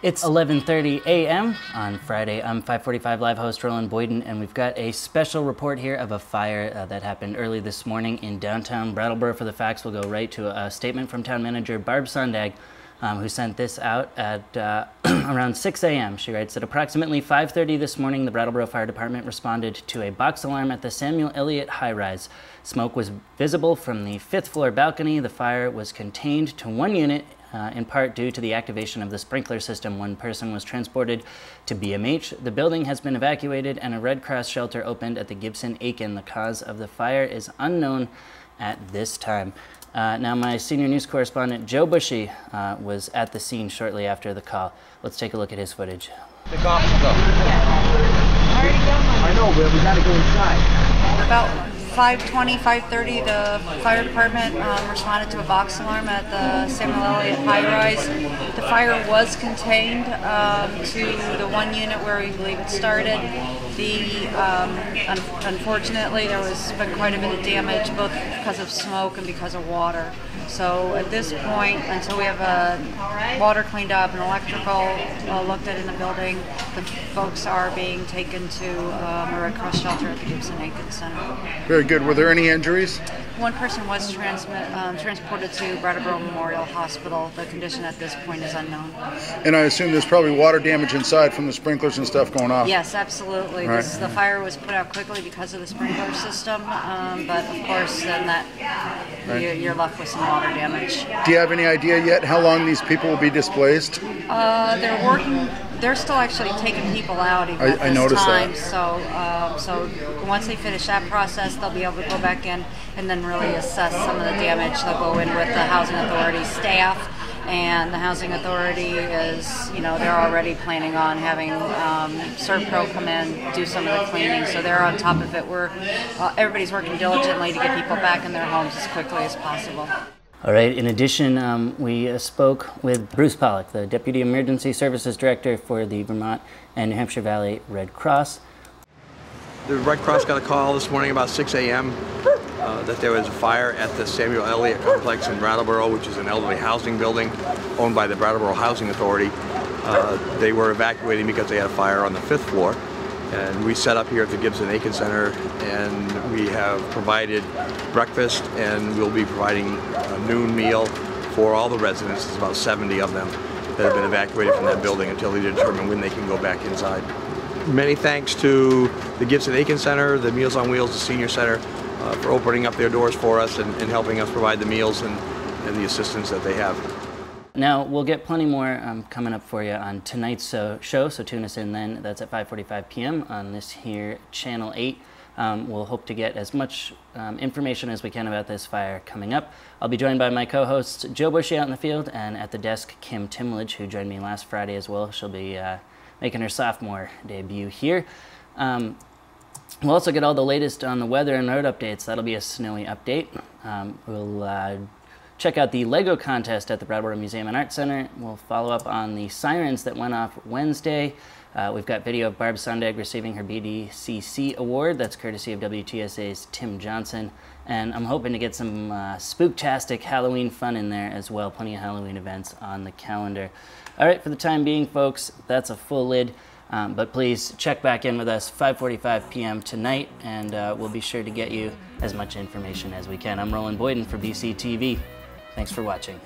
It's 11:30 a.m. on Friday. I'm 545 Live host Roland Boyden, and we've got a special report here of a fire that happened early this morning in downtown Brattleboro. For the facts, we'll go right to a statement from town manager Barb Sondag, who sent this out at around 6 a.m. She writes, at approximately 5:30 this morning, the Brattleboro Fire Department responded to a box alarm at the Sam Elliot High Rise. Smoke was visible from the 5th floor balcony. The fire was contained to one unit, in part due to the activation of the sprinkler system. One person was transported to BMH. The building has been evacuated and a Red Cross shelter opened at the Gibson-Aiken. The cause of the fire is unknown at this time. Now, my senior news correspondent, Joe Bushey, was at the scene shortly after the call. Let's take a look at his footage. Take off and go. I know, but we gotta go inside. About 5:20, 5:30, the fire department responded to a box alarm at the Sam Elliot High Rise. The fire was contained to the one unit where we believe it started. Unfortunately, there was been quite a bit of damage, both because of smoke and because of water. So at this point, until we have water cleaned up and electrical looked at in the building, the folks are being taken to a Red Cross shelter at the Gibson-Aiken Center. Very good. Were there any injuries? One person was transported to Brattleboro Memorial Hospital. The condition at this point is unknown. And I assume there's probably water damage inside from the sprinklers and stuff going off. Yes, absolutely. Right. The fire was put out quickly because of the sprinkler system, but of course then you're left with some water damage. Do you have any idea yet how long these people will be displaced? They're working. They're still actually taking people out even at this time. So once they finish that process, they'll be able to go back in and then really assess some of the damage. They'll go in with the Housing Authority staff, and the Housing Authority is, they're already planning on having CertPro come in, do some of the cleaning. So they're on top of it. Everybody's working diligently to get people back in their homes as quickly as possible. All right, in addition, we spoke with Bruce Pollock, the Deputy Emergency Services Director for the Vermont and New Hampshire Valley Red Cross. The Red Cross got a call this morning about 6 a.m. That there was a fire at the Samuel Elliott complex in Brattleboro, which is an elderly housing building owned by the Brattleboro Housing Authority. They were evacuating because they had a fire on the 5th floor. And we set up here at the Gibson-Aiken Center, and we have provided breakfast, and we'll be providing a noon meal for all the residents. There's about 70 of them that have been evacuated from that building until they determine when they can go back inside. Many thanks to the Gibson-Aiken Center, the Meals on Wheels, the Senior Center, for opening up their doors for us and helping us provide the meals and the assistance that they have. Now, we'll get plenty more coming up for you on tonight's show, so tune us in then. That's at 5:45 p.m. on this here Channel 8. We'll hope to get as much information as we can about this fire coming up. I'll be joined by my co-hosts Joe Bushey out in the field, and at the desk, Kim Timledge, who joined me last Friday as well. She'll be making her sophomore debut here. We'll also get all the latest on the weather and road updates. That'll be a snowy update. We'll check out the Lego contest at the Brattleboro Museum and Art Center. We'll follow up on the sirens that went off Wednesday. We've got video of Barb Sondag receiving her BDCC award. That's courtesy of WTSA's Tim Johnson. And I'm hoping to get some spooktastic Halloween fun in there as well. Plenty of Halloween events on the calendar. All right, for the time being, folks, that's a full lid. But please check back in with us 5:45 p.m. tonight, and we'll be sure to get you as much information as we can. I'm Roland Boyden for BCTV. Thanks for watching.